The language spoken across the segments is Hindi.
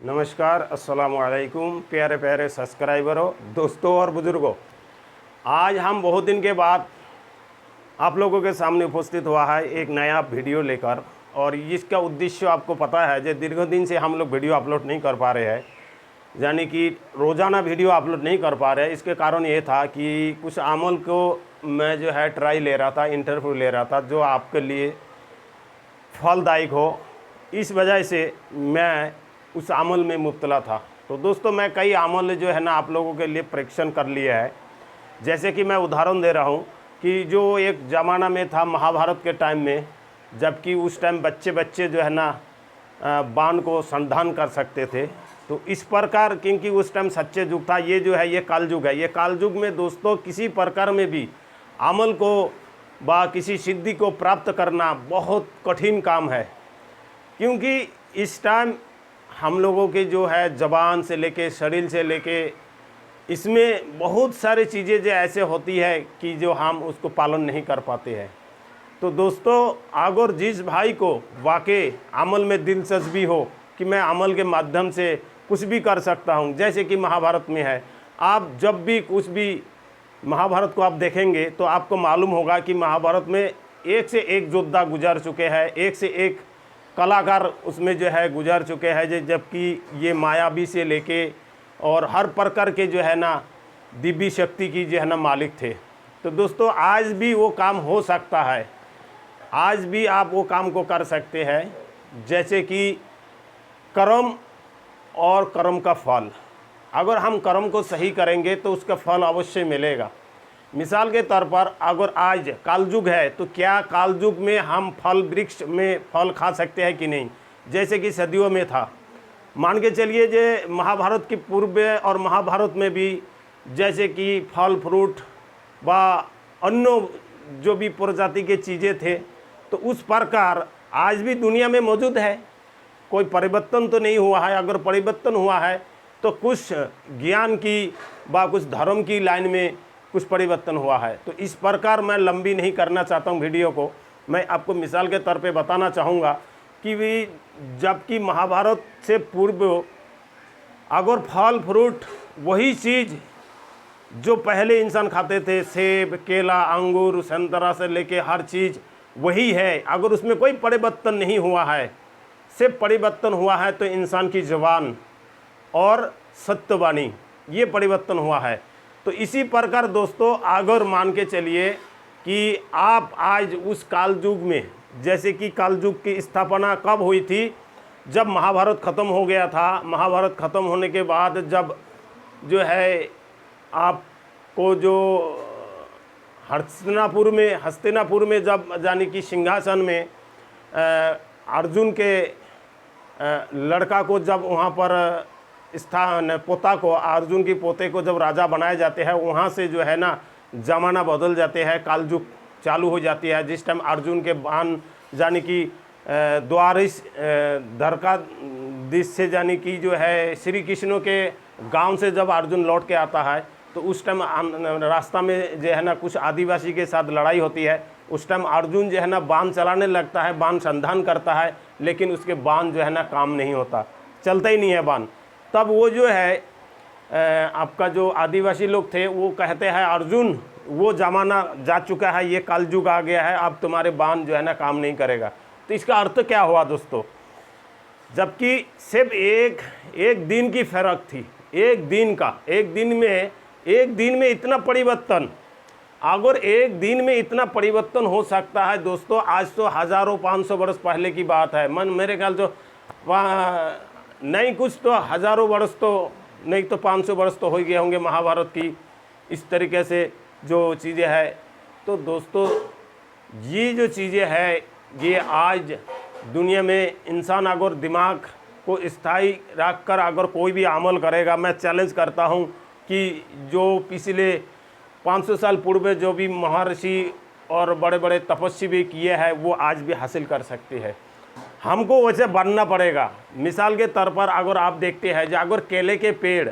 नमस्कार, अस्सलाम वालेकुम प्यारे प्यारे सब्सक्राइबरों, दोस्तों और बुज़ुर्गों। आज हम बहुत दिन के बाद आप लोगों के सामने उपस्थित हुआ है एक नया वीडियो लेकर। और इसका उद्देश्य आपको पता है, जो दीर्घ दिन से हम लोग वीडियो अपलोड नहीं कर पा रहे हैं, यानी कि रोज़ाना वीडियो अपलोड नहीं कर पा रहे हैं। इसके कारण ये था कि कुछ अमल को मैं जो है ट्राई ले रहा था, इंटरव्यू ले रहा था, जो आपके लिए फलदायक हो। इस वजह से मैं उस अमल में मुब्तला था। तो दोस्तों, मैं कई अमल जो है ना आप लोगों के लिए परीक्षण कर लिया है। जैसे कि मैं उदाहरण दे रहा हूँ कि जो एक ज़माना में था महाभारत के टाइम में, जबकि उस टाइम बच्चे बच्चे जो है ना बाण को संधान कर सकते थे। तो इस प्रकार, क्योंकि उस टाइम सच्चे युग था, ये जो है ये कालयुग है। ये कालयुग में दोस्तों किसी प्रकार में भी अमल को व किसी सिद्धि को प्राप्त करना बहुत कठिन काम है। क्योंकि इस टाइम हम लोगों के जो है ज़बान से लेके शरीर से लेके इसमें बहुत सारी चीज़ें जो ऐसे होती है कि जो हम उसको पालन नहीं कर पाते हैं। तो दोस्तों, अगर जिस भाई को वाकई अमल में दिलचस्पी हो कि मैं अमल के माध्यम से कुछ भी कर सकता हूं, जैसे कि महाभारत में है। आप जब भी कुछ भी महाभारत को आप देखेंगे तो आपको मालूम होगा कि महाभारत में एक से एक योद्धा गुजर चुके हैं, एक से एक कलाकार उसमें जो है गुजर चुके हैं, जबकि ये मायावी से लेके और हर प्रकार के जो है ना दिव्य शक्ति की जो है ना मालिक थे। तो दोस्तों, आज भी वो काम हो सकता है, आज भी आप वो काम को कर सकते हैं। जैसे कि कर्म और कर्म का फल, अगर हम कर्म को सही करेंगे तो उसका फल अवश्य मिलेगा। मिसाल के तौर पर, अगर आज कालयुग है तो क्या कालयुग में हम फल वृक्ष में फल खा सकते हैं कि नहीं, जैसे कि सदियों में था। मान के चलिए जो महाभारत के पूर्व और महाभारत में भी जैसे कि फल फ्रूट व अन्य जो भी प्रजाति के चीज़ें थे, तो उस प्रकार आज भी दुनिया में मौजूद है। कोई परिवर्तन तो नहीं हुआ है। अगर परिवर्तन हुआ है तो कुछ ज्ञान की व कुछ धर्म की लाइन में कुछ परिवर्तन हुआ है। तो इस प्रकार मैं लंबी नहीं करना चाहता हूँ वीडियो को। मैं आपको मिसाल के तौर पे बताना चाहूँगा कि भी जबकि महाभारत से पूर्व अगर फल फ्रूट वही चीज़ जो पहले इंसान खाते थे, सेब केला अंगूर संतरा से लेके हर चीज़ वही है, अगर उसमें कोई परिवर्तन नहीं हुआ है, सिर्फ परिवर्तन हुआ है तो इंसान की ज़ुबान और सत्यवाणी, ये परिवर्तन हुआ है। तो इसी प्रकार दोस्तों, अगर मान के चलिए कि आप आज उस कालयुग में, जैसे कि कालयुग की स्थापना कब हुई थी, जब महाभारत ख़त्म हो गया था। महाभारत ख़त्म होने के बाद जब जो है आपको जो हस्तिनापुर में जब यानी कि सिंहासन में अर्जुन के लड़का को जब वहाँ पर स्थान पोता को, अर्जुन की पोते को जब राजा बनाए जाते हैं, वहाँ से जो है ना ज़माना बदल जाते हैं, कालयुग चालू हो जाती है। जिस टाइम अर्जुन के बाण यानी कि द्वारिश द्वारका दिश से यानी कि जो है श्री कृष्ण के गांव से जब अर्जुन लौट के आता है, तो उस टाइम रास्ता में जो है ना कुछ आदिवासी के साथ लड़ाई होती है। उस टाइम अर्जुन जो है ना बाण चलाने लगता है, बाण संधान करता है, लेकिन उसके बाण जो है ना काम नहीं होता, चलता ही नहीं है बाण। तब वो जो है आपका जो आदिवासी लोग थे वो कहते हैं, अर्जुन वो ज़माना जा चुका है, ये कलयुग आ गया है, अब तुम्हारे बाण जो है ना काम नहीं करेगा। तो इसका अर्थ क्या हुआ दोस्तों, जबकि सिर्फ एक दिन की फ़र्क थी, एक दिन में इतना परिवर्तन। अगर एक दिन में इतना परिवर्तन हो सकता है दोस्तों, आज तो हज़ारों 500 वर्ष पहले की बात है। मेरे ख्याल तो वहाँ नहीं, कुछ तो हज़ारों वर्ष तो नहीं तो 500 वर्ष तो हो गए होंगे महाभारत की इस तरीके से जो चीज़ें हैं। तो दोस्तों, ये जो चीज़ें हैं, ये आज दुनिया में इंसान अगर दिमाग को स्थायी रख कर अगर कोई भी अमल करेगा, मैं चैलेंज करता हूँ कि जो पिछले 500 साल पूर्व जो भी महर्षि और बड़े बड़े तपस्वी भी किए हैं, वो आज भी हासिल कर सकते हैं। हमको वैसे बनना पड़ेगा। मिसाल के तौर पर अगर आप देखते हैं, जो अगर केले के पेड़,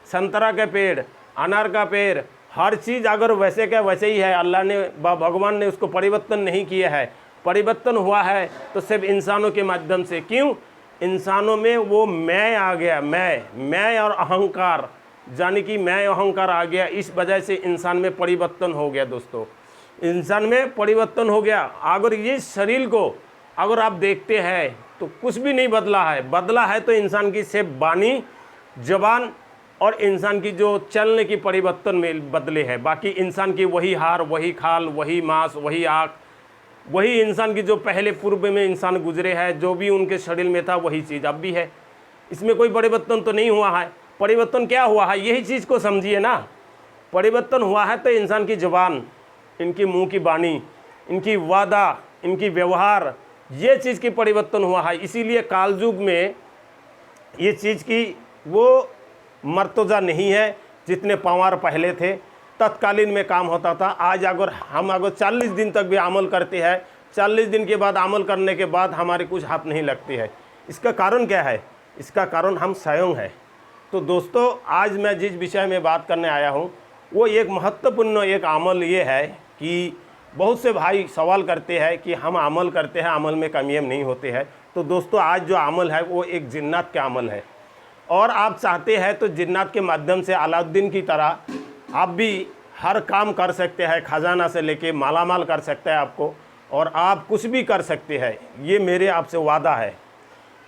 संतरा के पेड़, अनार का पेड़, हर चीज़ अगर वैसे का वैसे ही है, अल्लाह ने भगवान ने उसको परिवर्तन नहीं किया है, परिवर्तन हुआ है तो सिर्फ इंसानों के माध्यम से। क्यों? इंसानों में वो मैं आ गया, मैं और अहंकार, यानी कि मैं अहंकार आ गया। इस वजह से इंसान में परिवर्तन हो गया दोस्तों, इंसान में परिवर्तन हो गया। अगर ये शरीर को अगर आप देखते हैं तो कुछ भी नहीं बदला है, बदला है तो इंसान की सिर्फ वाणी, जबान और इंसान की जो चलने की परिवर्तन में बदले है। बाकी इंसान की वही हार, वही खाल, वही मांस, वही आँख, वही इंसान की जो पहले पूर्व में इंसान गुजरे हैं, जो भी उनके शरीर में था वही चीज़ अब भी है। इसमें कोई परिवर्तन तो नहीं हुआ है। परिवर्तन क्या हुआ है, यही चीज़ को समझिए ना। परिवर्तन हुआ है तो इंसान की ज़ुबान, इनकी मुंह की वाणी, इनकी वादा, इनकी व्यवहार, ये चीज़ की परिवर्तन हुआ है। इसीलिए कालयुग में ये चीज़ की वो मर्तजा नहीं है जितने पवार पहले थे। तत्कालीन में काम होता था। आज अगर हम 40 दिन तक भी अमल करते हैं, 40 दिन के बाद अमल करने के बाद हमारे कुछ हाथ नहीं लगती है। इसका कारण क्या है? इसका कारण हम स्वयं है। तो दोस्तों, आज मैं जिस विषय में बात करने आया हूँ वो एक महत्वपूर्ण एक अमल ये है कि बहुत से भाई सवाल करते हैं कि हम अमल करते हैं, अमल में कामयाब नहीं होते हैं। तो दोस्तों, आज जो अमल है वो एक जिन्नात का अमल है, और आप चाहते हैं तो जिन्नात के माध्यम से अलाउद्दीन की तरह आप भी हर काम कर सकते हैं, खजाना से लेके मालामाल कर सकते हैं आपको, और आप कुछ भी कर सकते हैं। ये मेरे आपसे वादा है।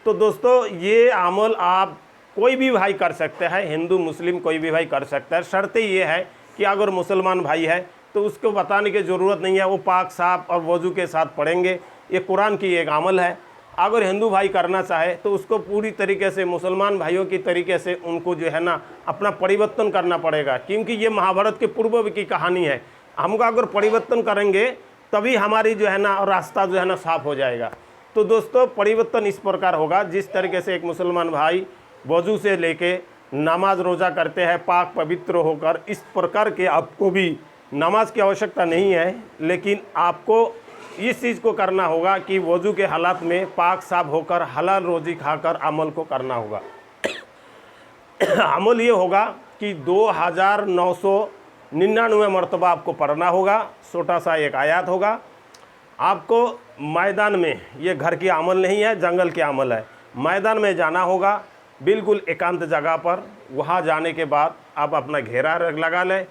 तो दोस्तों, ये अमल आप कोई भी भाई कर सकते हैं, हिंदू मुस्लिम कोई भी भाई कर सकता है। शर्त ये है कि अगर मुसलमान भाई है तो उसको बताने की ज़रूरत नहीं है, वो पाक साफ और वज़ू के साथ पढ़ेंगे। ये कुरान की एक अमल है। अगर हिंदू भाई करना चाहे तो उसको पूरी तरीके से मुसलमान भाइयों की तरीके से उनको जो है ना अपना परिवर्तन करना पड़ेगा, क्योंकि ये महाभारत के पूर्व की कहानी है। हमको अगर परिवर्तन करेंगे तभी हमारी जो है ना रास्ता जो है ना साफ हो जाएगा। तो दोस्तों, परिवर्तन इस प्रकार होगा जिस तरीके से एक मुसलमान भाई वज़ू से लेके नमाज रोज़ा करते हैं पाक पवित्र होकर, इस प्रकार के आपको भी नमाज की आवश्यकता नहीं है, लेकिन आपको इस चीज़ को करना होगा कि वज़ू के हालात में पाक साफ होकर हलाल रोज़ी खाकर अमल को करना होगा। अमल ये होगा कि 2999 मरतबा आपको पढ़ना होगा। छोटा सा एक आयत होगा। आपको मैदान में, ये घर की अमल नहीं है, जंगल की अमल है, मैदान में जाना होगा, बिल्कुल एकांत जगह पर। वहाँ जाने के बाद आप अपना घेरा लगा लें,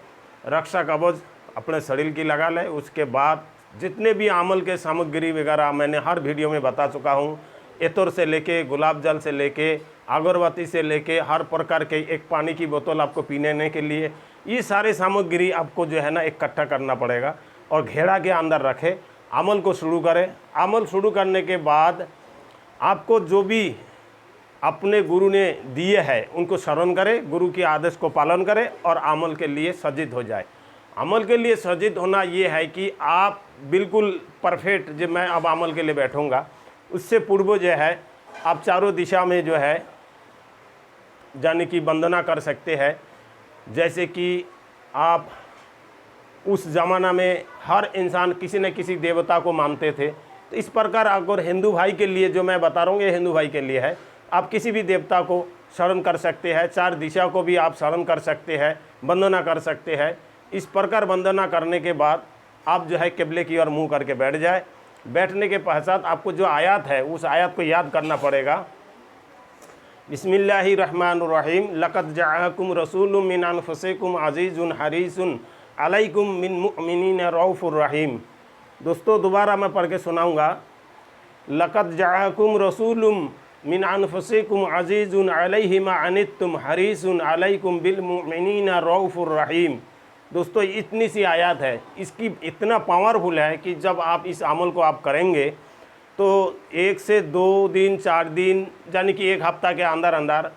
रक्षा कवच अपने शरीर की लगा लें। उसके बाद जितने भी अमल के सामग्री वगैरह मैंने हर वीडियो में बता चुका हूँ, एतोर से लेके गुलाब जल से लेके अगरबत्ती से लेके हर प्रकार के, एक पानी की बोतल आपको पीने के लिए, ये सारे सामग्री आपको जो है ना इकट्ठा करना पड़ेगा और घेरा के अंदर रखें। अमल को शुरू करें। अमल शुरू करने के बाद आपको जो भी अपने गुरु ने दिए हैं उनको स्मरण करें, गुरु के आदेश को पालन करें और अमल के लिए सज्जित हो जाए। अमल के लिए सज्जित होना ये है कि आप बिल्कुल परफेक्ट, जब मैं अब अमल के लिए बैठूंगा उससे पूर्व जो है आप चारों दिशा में जो है यानी कि वंदना कर सकते हैं। जैसे कि आप उस ज़माना में हर इंसान किसी न किसी देवता को मानते थे, तो इस प्रकार अगर हिंदू भाई के लिए जो मैं बता रहा हूँ ये हिंदू भाई के लिए है, आप किसी भी देवता को शरण कर सकते हैं, चार दिशा को भी आप शरण कर सकते हैं, वंदना कर सकते हैं। इस प्रकार वंदना करने के बाद आप जो है किबले की ओर मुँह करके बैठ जाए। बैठने के पश्चात आपको जो आयत है उस आयत को याद करना पड़ेगा। बिस्मिल्लाहिर्रहमानिर्रहीम, लक़द जाअकुम रसूलुम मिन अनफुसिकुम अज़ीज़ुन हरीसुन अलैकुम मिन मुमिनीन रऊफ़ुर रहीम। दोस्तों, दोबारा मैं पढ़ के सुनाऊँगा। लक़द जाअकुम रसूलुम मिन अनफुसिकुम अज़ीज़ुन अलैहि मा अनित्तुम हरीसुन अलैकुम बिल मुमिनीन रऊफ़ुर रहीम। दोस्तों, इतनी सी आयत है, इसकी इतना पावरफुल है कि जब आप इस अमल को आप करेंगे तो 1 से 2 दिन 4 दिन यानी कि 1 हफ्ता के अंदर अंदर,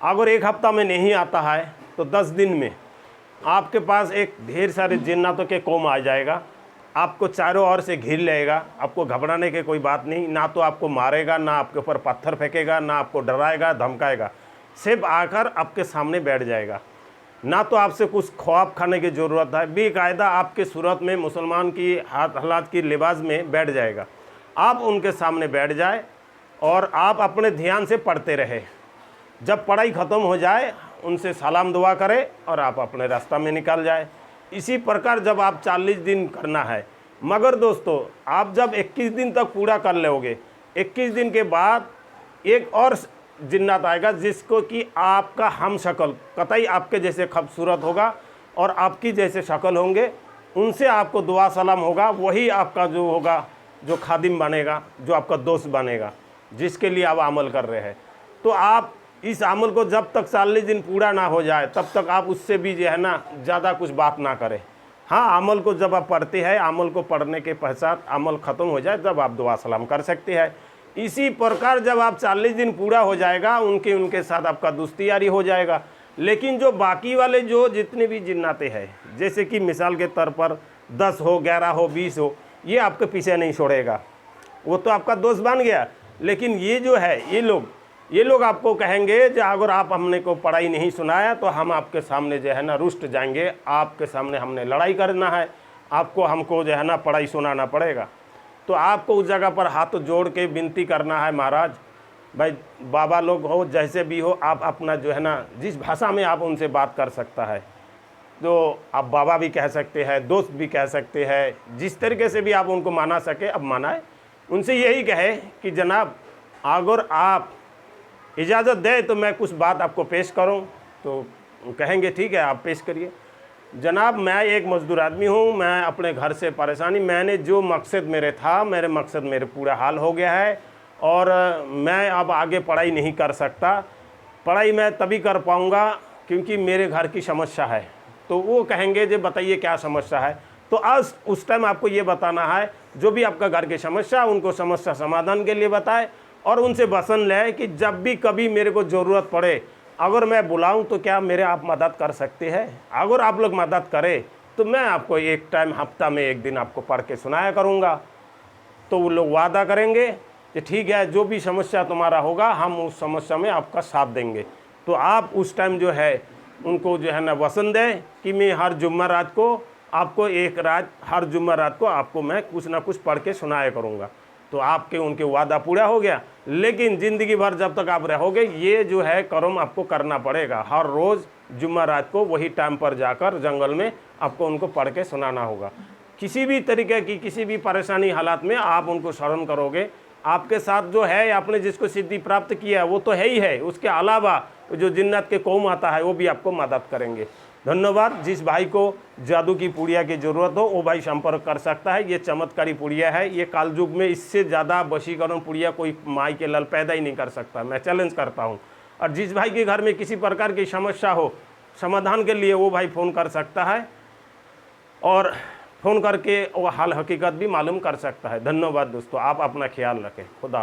अगर 1 हफ्ता में नहीं आता है तो 10 दिन में आपके पास एक ढेर सारे जिन्नातों के कौम आ जाएगा। आपको चारों ओर से घिर लेगा। आपको घबराने की कोई बात नहीं, ना तो आपको मारेगा, ना आपके ऊपर पत्थर फेंकेगा, ना आपको डराएगा धमकाएगा, सिर्फ आकर आपके सामने बैठ जाएगा। ना तो आपसे कुछ ख्वाब खाने की ज़रूरत है, बेकायदा आपके सूरत में मुसलमान की हालात की लिबास में बैठ जाएगा। आप उनके सामने बैठ जाए और आप अपने ध्यान से पढ़ते रहे। जब पढ़ाई ख़त्म हो जाए उनसे सलाम दुआ करें और आप अपने रास्ता में निकल जाए। इसी प्रकार जब आप 40 दिन करना है। मगर दोस्तों, आप जब 21 दिन तक पूरा कर लोगे, 21 दिन के बाद एक और जिन्नात आएगा जिसको कि आपका हम शक्ल कतई आपके जैसे खूबसूरत होगा और आपकी जैसे शक्ल होंगे, उनसे आपको दुआ सलाम होगा, वही आपका जो होगा जो खादिम बनेगा, जो आपका दोस्त बनेगा, जिसके लिए आप अमल कर रहे हैं। तो आप इस अमल को जब तक 40 दिन पूरा ना हो जाए तब तक आप उससे भी जो है ना ज़्यादा कुछ बात ना करें। हाँ, अमल को जब आप पढ़ते हैं, अमल को पढ़ने के पश्चात अमल ख़त्म हो जाए तब आप दुआ सलाम कर सकते हैं। इसी प्रकार जब आप 40 दिन पूरा हो जाएगा उनके साथ आपका दोस्ती यारी हो जाएगा। लेकिन जो बाकी वाले जो जितने भी जिन्नाते हैं, जैसे कि मिसाल के तौर पर 10 हो, 11 हो, 20 हो, ये आपके पीछे नहीं छोड़ेगा, वो तो आपका दोस्त बन गया। लेकिन ये जो है ये लोग आपको कहेंगे जो अगर आप हमने को पढ़ाई नहीं सुनाया तो हम आपके सामने जो है ना रुष्ट जाएंगे, आपके सामने हमने लड़ाई करना है, आपको हमको जो है ना पढ़ाई सुनाना पड़ेगा। तो आपको उस जगह पर हाथ जोड़ के विनती करना है, महाराज भाई बाबा लोग हो जैसे भी हो, आप अपना जो है ना जिस भाषा में आप उनसे बात कर सकता है, तो आप बाबा भी कह सकते हैं, दोस्त भी कह सकते हैं, जिस तरीके से भी आप उनको माना सके अब मानाए। उनसे यही कहे कि जनाब अगर आप इजाज़त दे तो मैं कुछ बात आपको पेश करूं। तो कहेंगे ठीक है आप पेश करिए। जनाब मैं एक मज़दूर आदमी हूं, मैं अपने घर से परेशानी, मैंने जो मकसद मेरे था, मेरे मकसद मेरे पूरा हाल हो गया है और मैं अब आगे पढ़ाई नहीं कर सकता। पढ़ाई मैं तभी कर पाऊंगा क्योंकि मेरे घर की समस्या है। तो वो कहेंगे जो बताइए क्या समस्या है। तो आज उस टाइम आपको ये बताना है जो भी आपका घर की समस्या, उनको समस्या समाधान के लिए बताए और उनसे वचन ले कि जब भी कभी मेरे को ज़रूरत पड़े, अगर मैं बुलाऊं तो क्या मेरे आप मदद कर सकते हैं। अगर आप लोग मदद करें तो मैं आपको एक टाइम हफ्ता में एक दिन आपको पढ़ के सुनाया करूंगा। तो वो लोग वादा करेंगे कि ठीक है जो भी समस्या तुम्हारा होगा हम उस समस्या में आपका साथ देंगे। तो आप उस टाइम जो है उनको जो है ना वचन दें कि मैं हर जुम्मा रात को आपको हर जुम्मा रात को आपको मैं कुछ ना कुछ पढ़ के सुनाया करूँगा। तो आपके उनके वादा पूरा हो गया। लेकिन ज़िंदगी भर जब तक आप रहोगे ये जो है कर्म आपको करना पड़ेगा। हर रोज़ जुम्मा रात को वही टाइम पर जाकर जंगल में आपको उनको पढ़ के सुनाना होगा। किसी भी तरीके की किसी भी परेशानी हालात में आप उनको स्मरण करोगे, आपके साथ जो है आपने जिसको सिद्धि प्राप्त किया वो तो है ही है, उसके अलावा जो जिन्नत के कौम आता है वो भी आपको मदद करेंगे। धन्यवाद। जिस भाई को जादू की पुड़िया की ज़रूरत हो वो भाई संपर्क कर सकता है। ये चमत्कारी पुड़िया है, ये कालयुग में इससे ज़्यादा वशीकरण पुड़िया कोई माई के लल पैदा ही नहीं कर सकता, मैं चैलेंज करता हूँ। और जिस भाई के घर में किसी प्रकार की समस्या हो समाधान के लिए वो भाई फ़ोन कर सकता है और फ़ोन करके वो हाल हकीकत भी मालूम कर सकता है। धन्यवाद दोस्तों, आप अपना ख्याल रखें। खुदा।